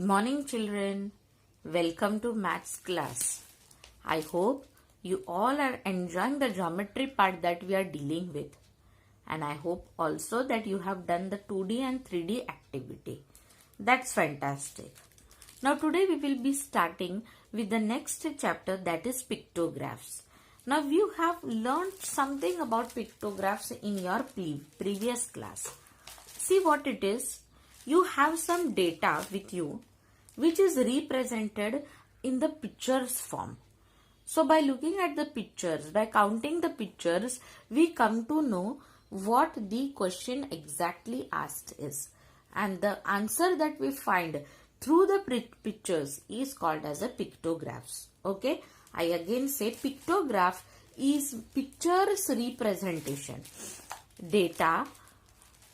morning, children. Welcome to maths class. I hope you all are enjoying the geometry part that we are dealing with. And I hope also that you have done the 2D and 3D activity. That's fantastic. Now today we will be starting with the next chapter, that is pictographs. Now you have learned something about pictographs in your previous class. See what it is. You have some data with you which is represented in the pictures form. So by looking at the pictures, by counting the pictures, we come to know what the question exactly asked is. And the answer that we find through the pictures is called as a pictographs. Okay, I again say pictograph is pictures representation. Data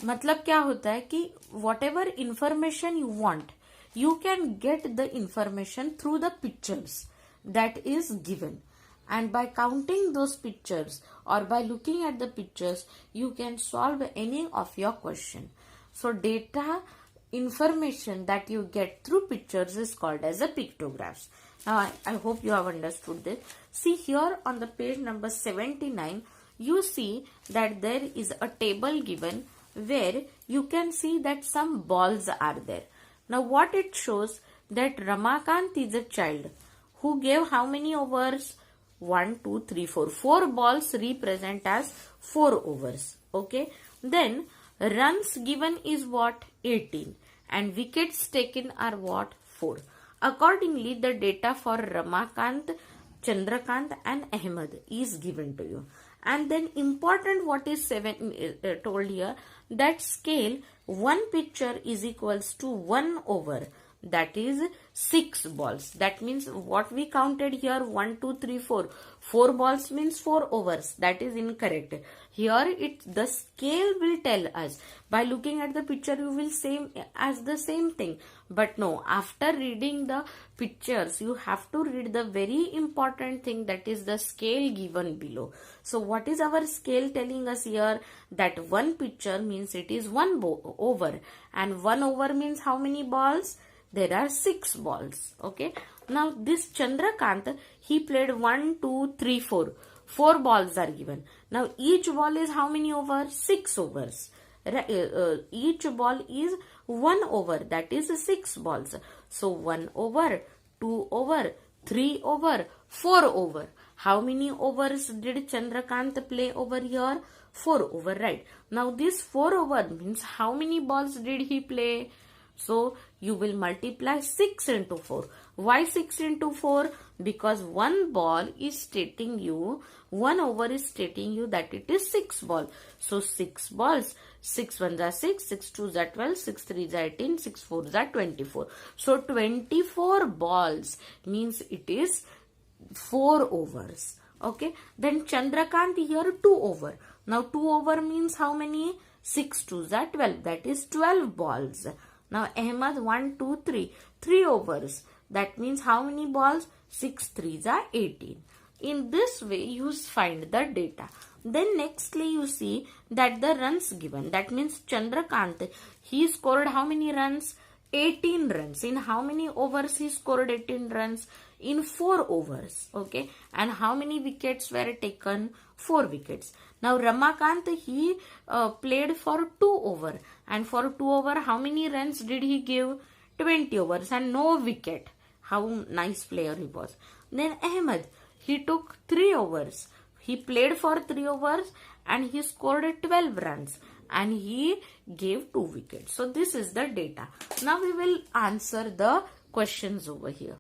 मतलब क्या होता है कि whatever information you want, you can get the information through the pictures that is given. And by counting those pictures or by looking at the pictures, you can solve any of your question. So data information that you get through pictures is called as a pictographs. Now I hope you have understood this. See here on the page number 79, you see that there is a table given where you can see that some balls are there. Now what it shows, that Ramakant is a child who gave how many overs? 1, 2, 3, 4. 4 balls represent as 4 overs. Okay. Then runs given is what? 18. And wickets taken are what? 4. Accordingly, the data for Ramakant, Chandrakant and Ahmed is given to you. And then important what is told here, that scale 1 picture is equals to 1 over, that is 6 balls. That means what we counted here, 1, 2, 3, 4. 4 balls means 4 overs. That is incorrect. Here the scale will tell us. By looking at the picture, you will say as the same thing. But no, after reading the pictures, you have to read the very important thing, that is the scale given below. So what is our scale telling us here? That 1 picture means it is 1 over. And 1 over means how many balls? There are 6 balls. Okay. Now this Chandrakant, he played 1, 2, 3, 4. 4 balls are given. Now each ball is how many overs? 6 overs. Each ball is 1 over. That is 6 balls. So 1 over, 2 over, 3 over, 4 over. How many overs did Chandrakant play over here? 4 over, right? Now this 4 over means how many balls did he play? So you will multiply 6 into 4. Why 6 into 4? Because 1 ball is stating you, 1 over is stating you that it is 6 ball. So 6 balls, 6 1s are 6, 6 2s are 12, 6 3s are 18, 6 4s are 24. So 24 balls means it is 4 overs. Okay. Then Chandrakant here 2 over. Now 2 over means how many? 6 2s are 12. That is 12 balls. Now Ahmed 1, 2, 3. 3 overs. That means how many balls? 6 3s are 18. In this way you find the data. Then nextly you see that the runs given. That means Chandrakant, he scored how many runs? 18 runs. In how many overs he scored 18 runs? In 4 overs. Okay. And how many wickets were taken? 4 wickets. Now Ramakant, he played for 2 over. And for 2 over, how many runs did he give? 20 overs and no wicket. How nice player he was. Then Ahmed, he took 3 overs. He played for 3 overs and he scored 12 runs. And he gave 2 wickets. So this is the data. Now we will answer the questions over here.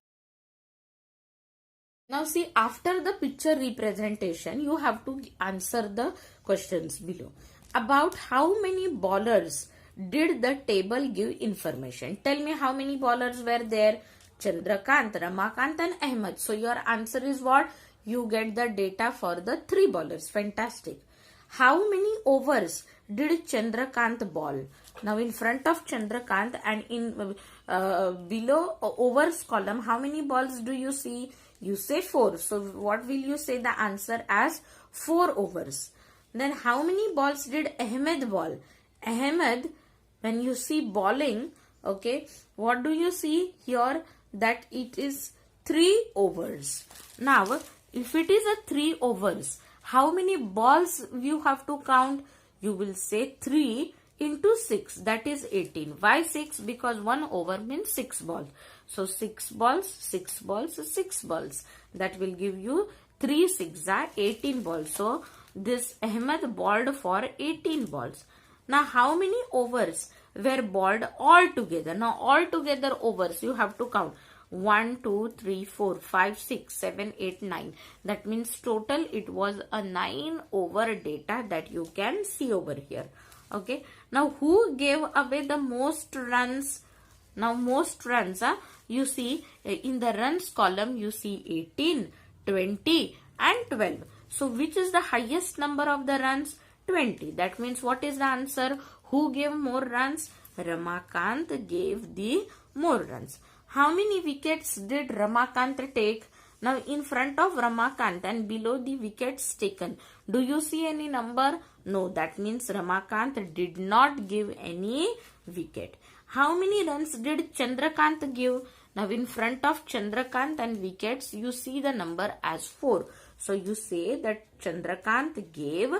Now see, after the picture representation, you have to answer the questions below. About how many bowlers did the table give information? Tell me how many bowlers were there? Chandrakant, Ramakant and Ahmed. So your answer is what? You get the data for the 3 bowlers. Fantastic. How many overs did Chandrakant bowl? Now in front of Chandrakant and in below overs column, how many balls do you see? You say 4. So what will you say the answer as? 4 overs. Then how many balls did Ahmed bowl? Ahmed, when you see bowling, Okay, what do you see here? That it is 3 overs. Now, if it is a 3 overs, how many balls you have to count? You will say 3 into 6, that is 18. Why 6? Because 1 over means 6 balls. So 6 balls, 6 balls, 6 balls. That will give you 3 6 are 18 balls. So this Ahmed balled for 18 balls. Now how many overs were balled all together? Now all together overs you have to count. 1, 2, 3, 4, 5, 6, 7, 8, 9. That means total it was a 9 over data that you can see over here. Okay. Now who gave away the most runs? Now most runs, you see in the runs column you see 18, 20 and 12. So which is the highest number of the runs? 20. That means what is the answer? Who gave more runs? Ramakant gave the more runs. How many wickets did Ramakant take? Now in front of Ramakant and below the wickets taken, do you see any number? No, that means Ramakant did not give any wicket. How many runs did Chandrakant give? Now in front of Chandrakant and wickets, you see the number as 4. So you say that Chandrakant gave,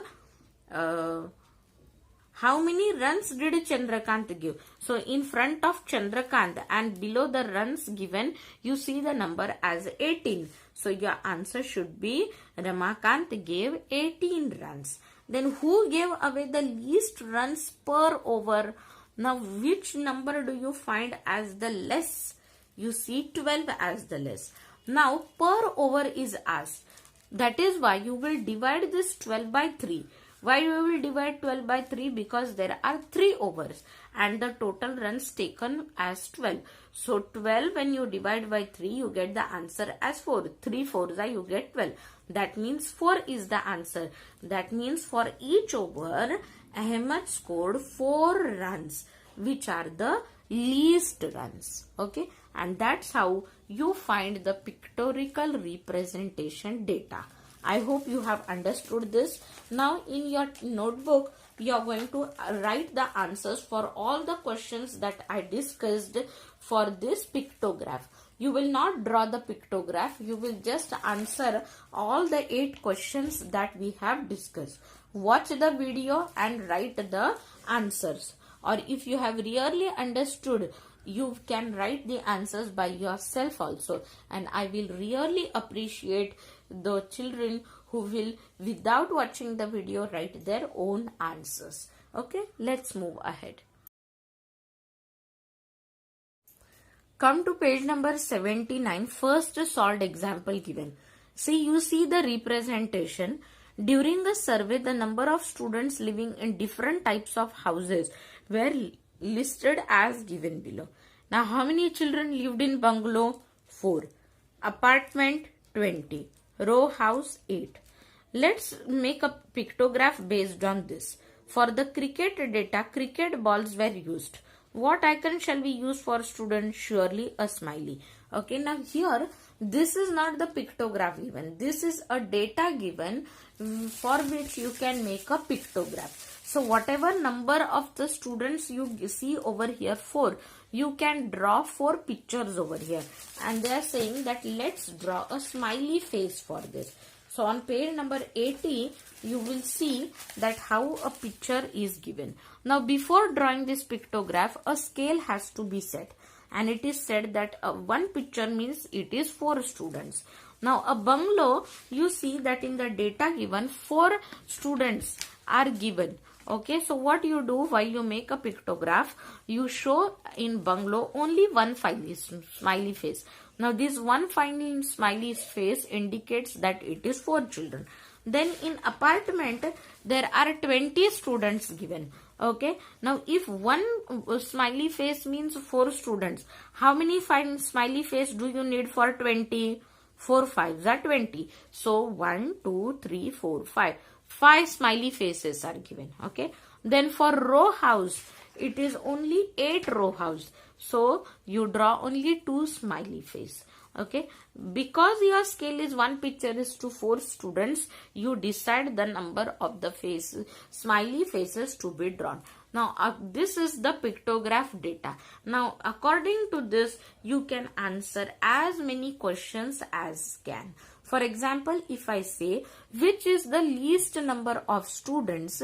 how many runs did Chandrakant give? So in front of Chandrakant and below the runs given, you see the number as 18. So your answer should be Ramakant gave 18 runs. Then who gave away the least runs per over? Now which number do you find as the less? You see 12 as the less. Now per over is asked. That is why you will divide this 12 by 3. Why you will divide 12 by 3? Because there are 3 overs and the total runs taken as 12. So 12 when you divide by 3, you get the answer as 4. 3 4s are you get 12. That means 4 is the answer. That means for each over, Ahmed scored 4 runs, which are the least runs. Okay, and that's how you find the pictorial representation data. I hope you have understood this. Now in your notebook, you are going to write the answers for all the questions that I discussed for this pictograph. You will not draw the pictograph. You will just answer all the 8 questions that we have discussed. Watch the video and write the answers. Or if you have really understood, you can write the answers by yourself also. And I will really appreciate the children who will, without watching the video, write their own answers. Okay, let's move ahead. Come to page number 79, first solved example given. See, you see the representation. During a survey, the number of students living in different types of houses were listed as given below. Now, how many children lived in bungalow? 4. Apartment, 20. Row house, 8. Let's make a pictograph based on this. For the cricket data, cricket balls were used. What icon shall we use for students? Surely a smiley. Okay, now here, this is not the pictograph given. This is a data given for which you can make a pictograph. So whatever number of the students you see over here, 4, you can draw 4 pictures over here. And they are saying that let's draw a smiley face for this. So on page number 80, you will see that how a picture is given. Now before drawing this pictograph, a scale has to be set. And it is said that one picture means it is 4 students. Now a bungalow, you see that in the data given, 4 students are given. Okay, so what you do while you make a pictograph, you show in bungalow only one smiley face. Now this one smiley face indicates that it is 4 children. Then in apartment, there are 20 students given. Okay, now if one smiley face means 4 students, how many smiley face do you need for 20? 4 5s are 20. So 1, 2, 3, 4, 5. 5 smiley faces are given. Okay, then for row house, it is only 8 row house. So you draw only 2 smiley face. Okay, because your scale is 1 picture is to 4 students, you decide the number of the smiley faces to be drawn. Now this is the pictograph data. Now according to this, you can answer as many questions as can. For example, if I say which is the least number of students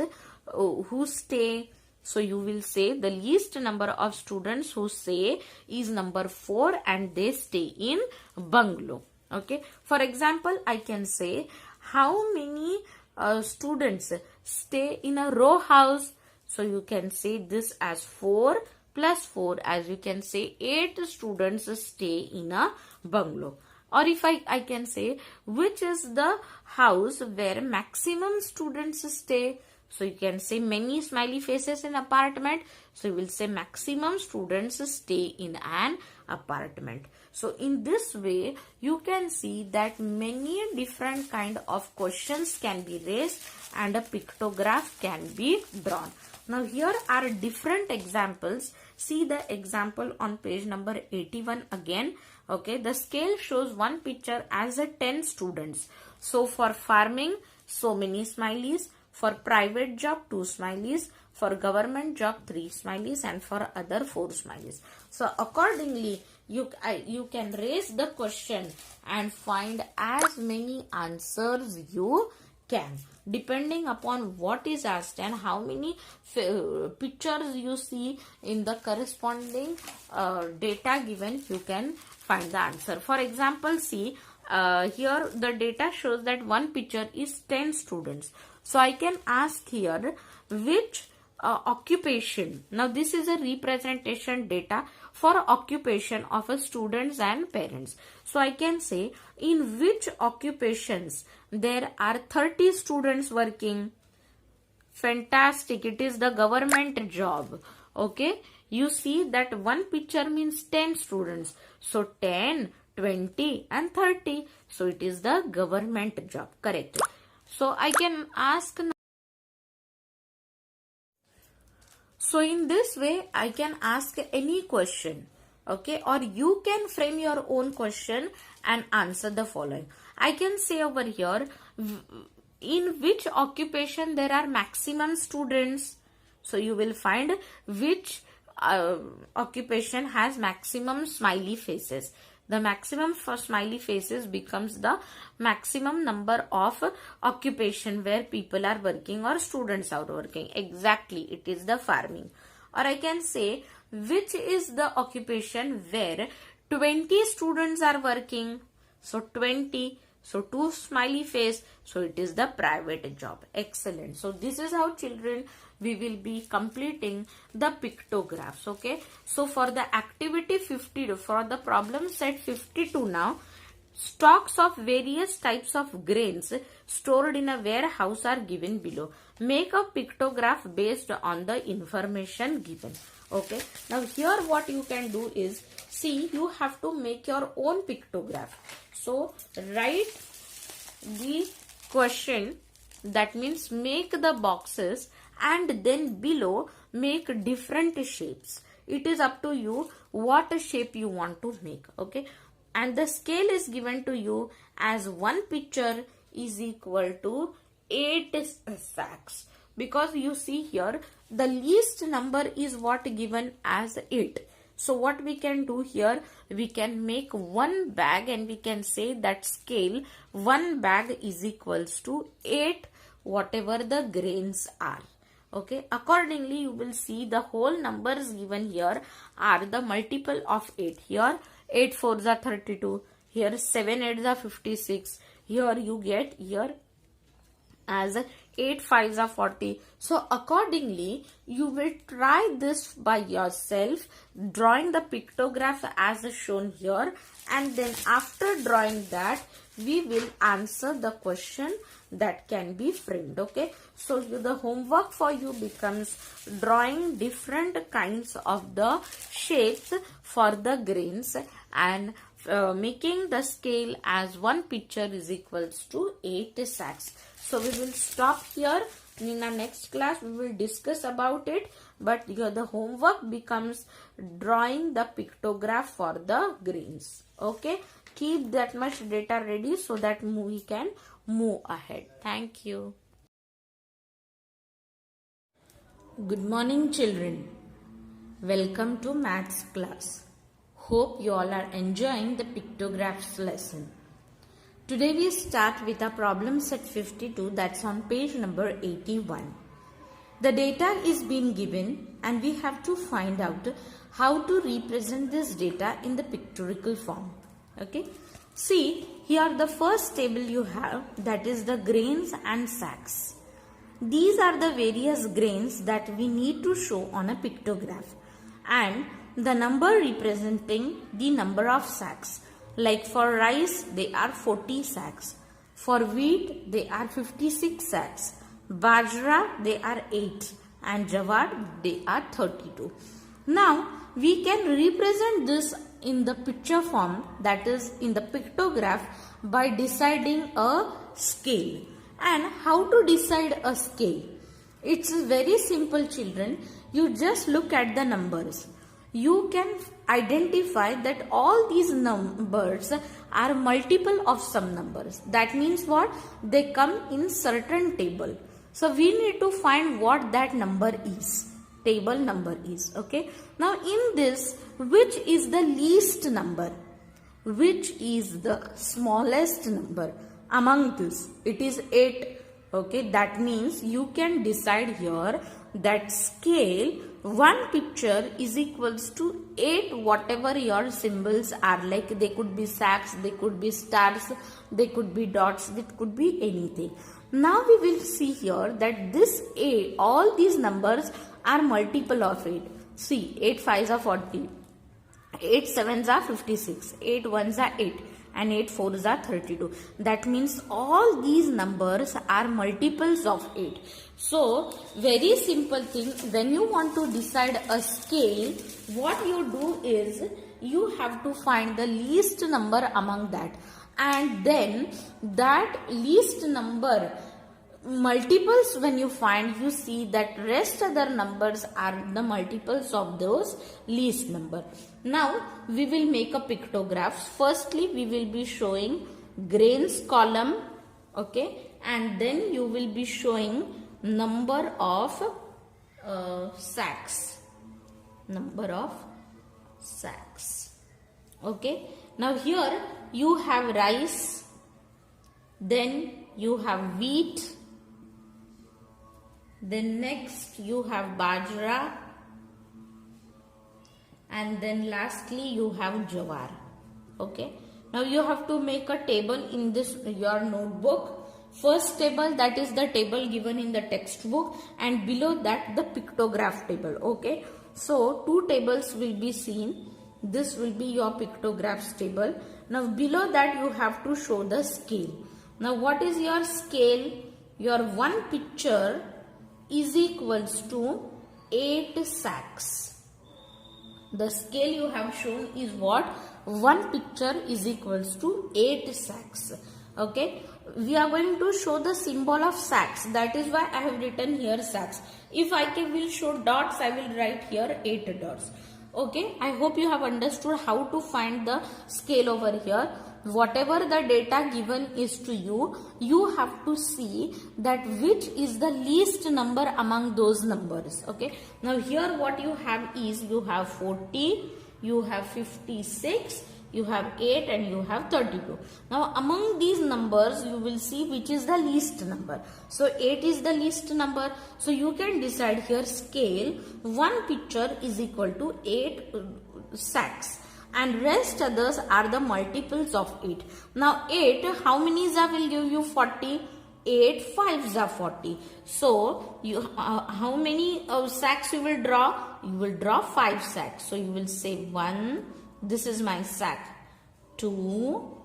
who stay, so you will say the least number of students who stay is number 4 and they stay in bungalow. Okay. For example, I can say how many students stay in a row house. So you can say this as 4 plus 4, as you can say 8 students stay in a bungalow. Or if I can say which is the house where maximum students stay. So you can say many smiley faces in apartment. So you will say maximum students stay in an apartment. So in this way, you can see that many different kind of questions can be raised and a pictograph can be drawn. Now here are different examples. See the example on page number 81 again. Okay, the scale shows one picture as a 10 students. So for farming, so many smileys. For private job, 2 smileys. For government job, 3 smileys. And for other, 4 smileys. So accordingly, you can raise the question and find as many answers you can, depending upon what is asked and how many pictures you see in the corresponding data given, you can find the answer. For example, see here the data shows that one picture is 10 students. So I can ask here which occupation. Now this is a representation data for occupation of a students and parents. So I can say in which occupations there are 30 students working. Fantastic, it is the government job. Okay, you see that one picture means 10 students. So 10, 20 and 30. So it is the government job. Correct. So I can ask. So in this way, I can ask any question. Okay, or you can frame your own question and answer the following. I can say over here, in which occupation there are maximum students. So you will find which occupation has maximum smiley faces. The maximum for smiley faces becomes the maximum number of occupation where people are working or students are working. Exactly, it is the farming. Or I can say which is the occupation where 20 students are working. So 20. So 2 smiley face. So it is the private job. Excellent. So this is how children we will be completing the pictographs. Okay. So for the activity 52, for the problem set 52 now, stocks of various types of grains stored in a warehouse are given below. Make a pictograph based on the information given. Okay. Now here what you can do is, see, you have to make your own pictograph. So write the question, that means make the boxes, and then below make different shapes. It is up to you what shape you want to make. Okay. And the scale is given to you as one picture is equal to 8 sacks. Because you see here the least number is what given as 8. So what we can do here, we can make one bag and we can say that scale one bag is equals to 8 whatever the grains are. Okay, accordingly you will see the whole numbers given here are the multiple of 8. Here 8 4s are 32, here 7 8s are 56, here you get here as 8 5s are 40. So accordingly you will try this by yourself, drawing the pictograph as shown here, and then after drawing that we will answer the question that can be framed. Okay, so the homework for you becomes drawing different kinds of the shapes for the grains and making the scale as one picture is equals to 8 sacks. So we will stop here. In our next class we will discuss about it, but the homework becomes drawing the pictograph for the grains. Okay, keep that much data ready so that we can move ahead. Thank you. Good morning, children. Welcome to maths class. Hope you all are enjoying the pictographs lesson. Today we start with our problem set 52, that's on page number 81. The data is being given and we have to find out how to represent this data in the pictorial form. Okay. See, here the first table you have, that is the grains and sacks. These are the various grains that we need to show on a pictograph, and the number representing the number of sacks. Like for rice, they are 40 sacks. For wheat, they are 56 sacks. Bajra, they are 8. And jawar, they are 32. Now, we can represent this in the picture form, that is in the pictograph, by deciding a scale. And how to decide a scale? It's very simple, children. You just look at the numbers. You can identify that all these numbers are multiple of some numbers. That means what? They come in certain table. So we need to find what that number is. Table number is. Okay. Now in this, which is the least number? Which is the smallest number? Among this, it is 8. Okay, that means you can decide here that scale 1 picture is equals to 8 whatever your symbols are. Like they could be sacks, they could be stars, they could be dots, it could be anything. Now we will see here that this 8, all these numbers are multiple of 8. See, 8 5s are 40, 8 7s are 56, 8 1s are 8. And 8 4s are 32. That means all these numbers are multiples of 8. So, very simple thing, when you want to decide a scale, what you do is, you have to find the least number among that. And then, that least number, multiples when you find, you see that rest other numbers are the multiples of those least number. Now we will make a pictograph. Firstly we will be showing grains column, okay, and then you will be showing number of sacks, okay. Now here you have rice, then you have wheat, then next you have bajra, and then lastly you have jawar. Okay. Now you have to make a table in this your notebook. First table, that is the table given in the textbook, and below that the pictograph table. Okay. So 2 tables will be seen. This will be your pictographs table. Now below that you have to show the scale. Now what is your scale? Your 1 picture is equals to 8 sacks. The scale you have shown is what? 1 picture is equals to 8 sacks. Okay. We are going to show the symbol of sacks. That is why I have written here sacks. If I will show dots, I will write here 8 dots. Okay. I hope you have understood how to find the scale over here. Whatever the data given is to you, you have to see that which is the least number among those numbers. Okay. Now here what you have is, you have 40, you have 56, you have 8 and you have 32. Now among these numbers you will see which is the least number. So 8 is the least number. So you can decide here scale 1 picture is equal to 8 sacks. And rest others are the multiples of 8. Now 8, how many will give you 40? 8 5s are 40. So you how many sacks you will draw? You will draw 5 sacks. So you will say 1, this is my sack. 2,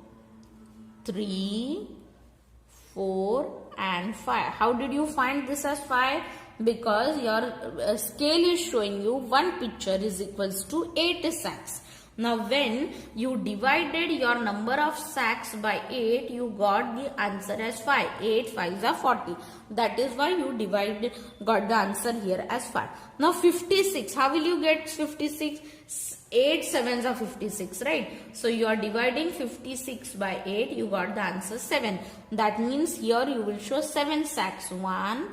3, 4 and 5. How did you find this as 5? Because your scale is showing you 1 picture is equals to 8 sacks. Now when you divided your number of sacks by 8, you got the answer as 5. 8 5s are 40. That is why you got the answer here as 5. Now 56, how will you get 56? 8 7s are 56, right? So you are dividing 56 by 8, you got the answer 7. That means here you will show 7 sacks. 1,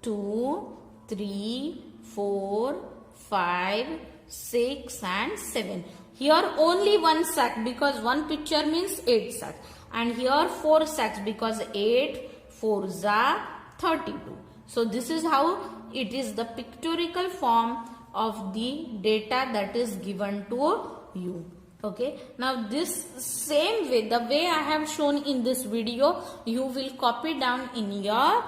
2, 3, 4, 5, 6 and 7. Here only one sack because one picture means 8 sacks. And here 4 sacks because 8 4s are 32. So this is how it is the pictorial form of the data that is given to you. Okay, now this same way, the way I have shown in this video, you will copy down in your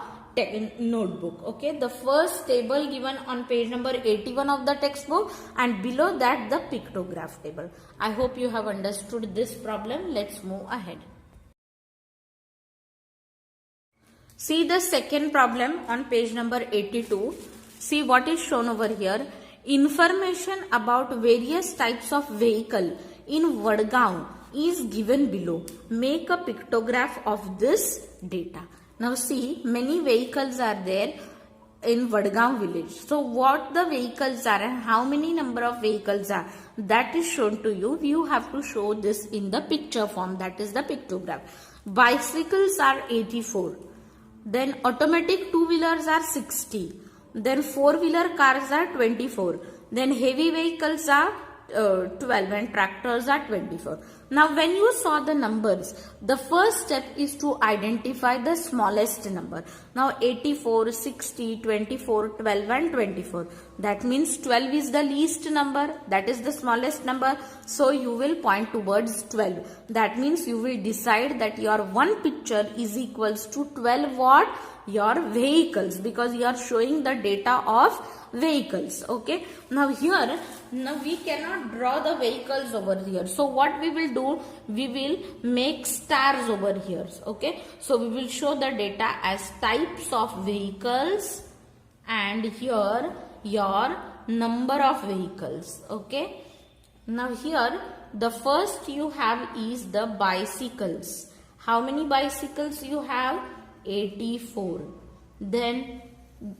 notebook. Okay, the first table given on page number 81 of the textbook, and below that the pictograph table. I hope you have understood this problem. Let's move ahead. See the second problem on page number 82. See what is shown over here. Information about various types of vehicle in Vadgaon is given below. Make a pictograph of this data. Now see, many vehicles are there in Vadgaon village. So what the vehicles are and how many number of vehicles are, that is shown to you. You have to show this in the picture form, that is the pictograph. Bicycles are 84. Then automatic two-wheelers are 60. Then four-wheeler cars are 24. Then heavy vehicles are 12 and tractors are 24. Now when you saw the numbers, the first step is to identify the smallest number. Now 84, 60, 24, 12 and 24. That means 12 is the least number, that is the smallest number. So you will point towards 12. That means you will decide that your one picture is equals to 12 what? Your vehicles, because you are showing the data of vehicles. Okay, now here, now we cannot draw the vehicles over here. So what we will do, we will make stars over here. Okay, so we will show the data as types of vehicles and here your number of vehicles. Okay, now here the first you have is the bicycles. How many bicycles you have? 84. Then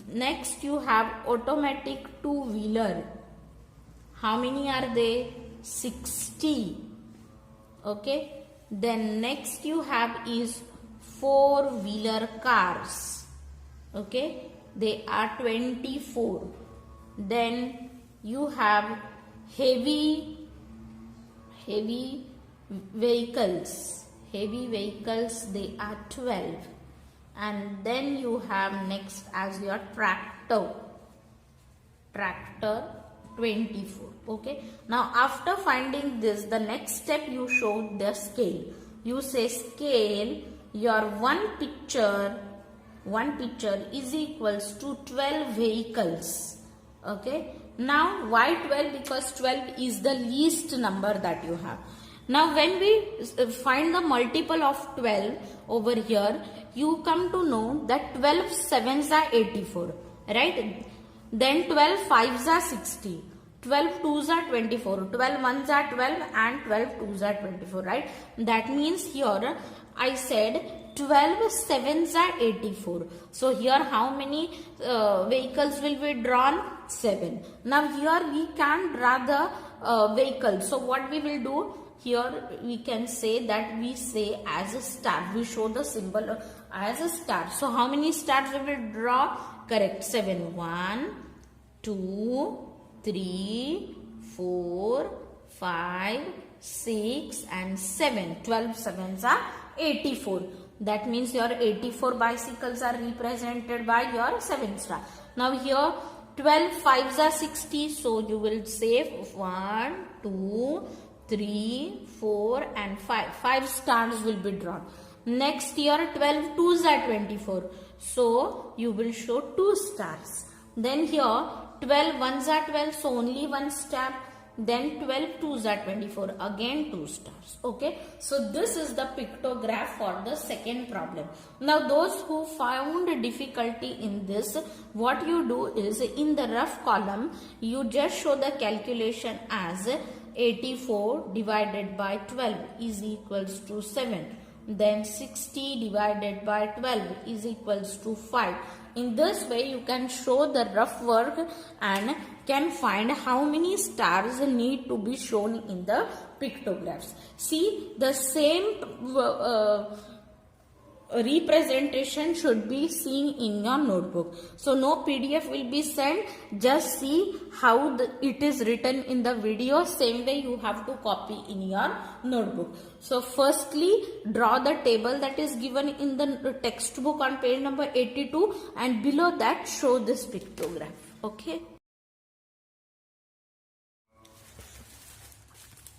next you have automatic two-wheeler. How many are they? 60. Okay. Then next you have is four-wheeler cars. Okay. They are 24. Then you have heavy vehicles. Heavy vehicles, they are 12. And then you have next as your tractor 24. Okay, now after finding this, the next step you show the scale. You say scale, your one picture is equals to 12 vehicles. Okay, now why 12? Because 12 is the least number that you have. Now when we find the multiple of 12 over here, you come to know that 12 sevens are 84, right? Then 12 fives are 60, 12 twos are 24, 12 ones are 12 and 12 twos are 24, right? That means here I said 12 sevens are 84. So here how many vehicles will be drawn? 7. Now here we can draw the vehicle. So what we will do? Here we can say that we say as a star. We show the symbol as a star. So how many stars we will draw? Correct. 7. 1, 2, 3, 4, 5, 6 and 7. 12 sevens are 84. That means your 84 bicycles are represented by your 7 star. Now here 12 fives are 60. So you will say 1, 2, 3, 4 and 5. 5 stars will be drawn. Next year 12 twos are 24. So you will show 2 stars. Then here 12 ones are 12. So only 1 star. Then 12 twos are 24. Again 2 stars. Okay. So this is the pictograph for the second problem. Now those who found difficulty in this, what you do is in the rough column, you just show the calculation as 84 divided by 12 is equals to 7. Then 60 divided by 12 is equals to 5. In this way you can show the rough work and can find how many stars need to be shown in the pictographs. See the same representation should be seen in your notebook. So no PDF will be sent, just see how it is written in the video, same way you have to copy in your notebook. So firstly, draw the table that is given in the textbook on page number 82, and below that show this pictograph. Okay.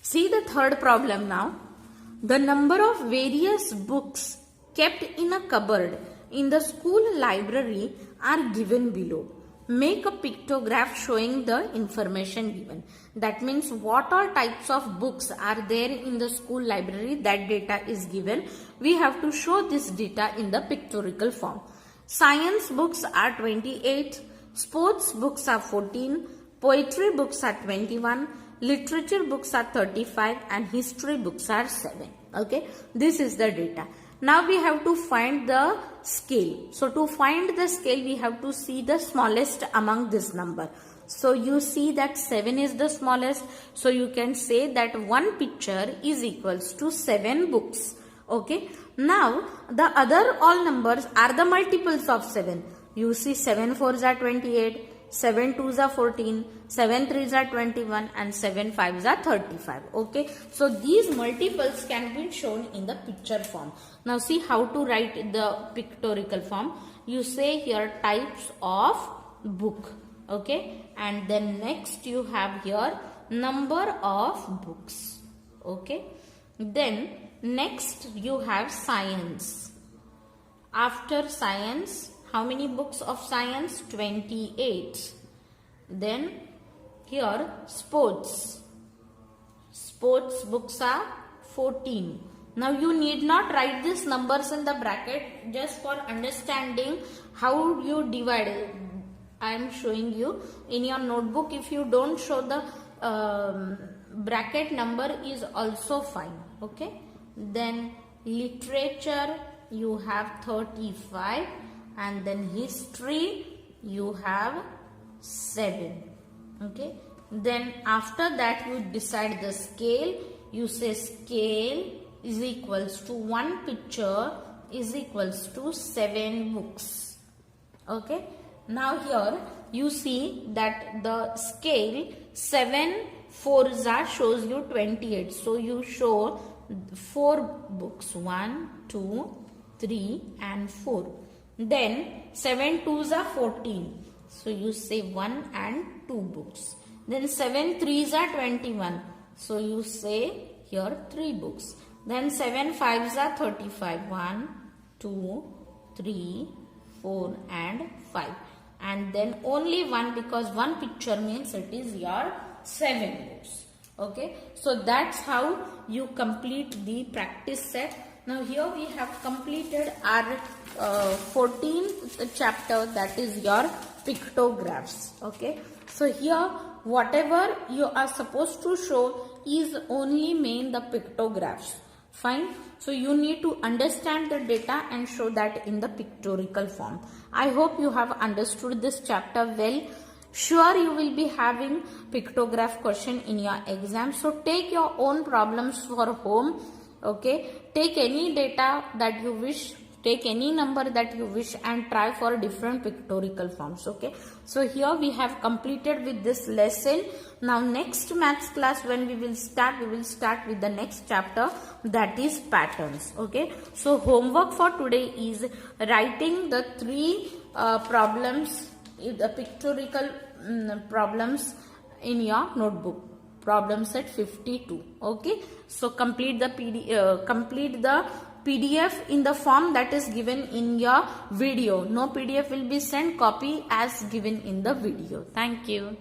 See the third problem now. The number of various books kept in a cupboard in the school library are given below. Make a pictograph showing the information given. That means what all types of books are there in the school library, that data is given. We have to show this data in the pictorial form. Science books are 28, sports books are 14, poetry books are 21, literature books are 35, and history books are 7. Okay, this is the data. Now we have to find the scale. So to find the scale, we have to see the smallest among this number. So you see that 7 is the smallest. So you can say that one picture is equals to 7 books. Okay. Now the other all numbers are the multiples of 7. You see 7 4s are 28. 7 2s are 14, 7 3s are 21, and 7 5s are 35. Okay, so these multiples can be shown in the picture form. Now see how to write the pictorial form. You say here types of book. Okay, and then next you have here number of books. Okay, then next you have science. After science, how many books of science? 28. Then here sports. Sports books are 14. Now you need not write these numbers in the bracket, just for understanding how you divide it. I am showing you in your notebook. If you don't show the bracket number is also fine. Okay. Then literature you have 35. And then history you have 7. Okay. Then after that you decide the scale. You say scale is equals to one picture is equals to 7 books. Okay. Now here you see that the scale 7 4s are shows you 28. So you show 4 books, 1, 2, 3 and 4. Then 7 2s are 14. So you say 1 and 2 books. Then 7 3s are 21. So you say here 3 books. Then 7 5s are 35. 1, 2, 3, 4 and 5. And then only 1, because one picture means it is your 7 books. Okay. So that's how you complete the practice set. Now here we have completed our 14th chapter, that is your pictographs. Okay. So here whatever you are supposed to show is only main the pictographs. Fine. So you need to understand the data and show that in the pictorial form. I hope you have understood this chapter well. Sure, you will be having pictograph question in your exam. So take your own problems for home. Okay, take any data that you wish, take any number that you wish and try for different pictorial forms. Okay, so here we have completed with this lesson. Now next maths class when we will start with the next chapter, that is patterns. Okay, so homework for today is writing the 3 problems, the pictorial problems in your notebook. Problem set 52. Okay, so complete the PDF in the form that is given in your video. No PDF will be sent, copy as given in the video. Thank you.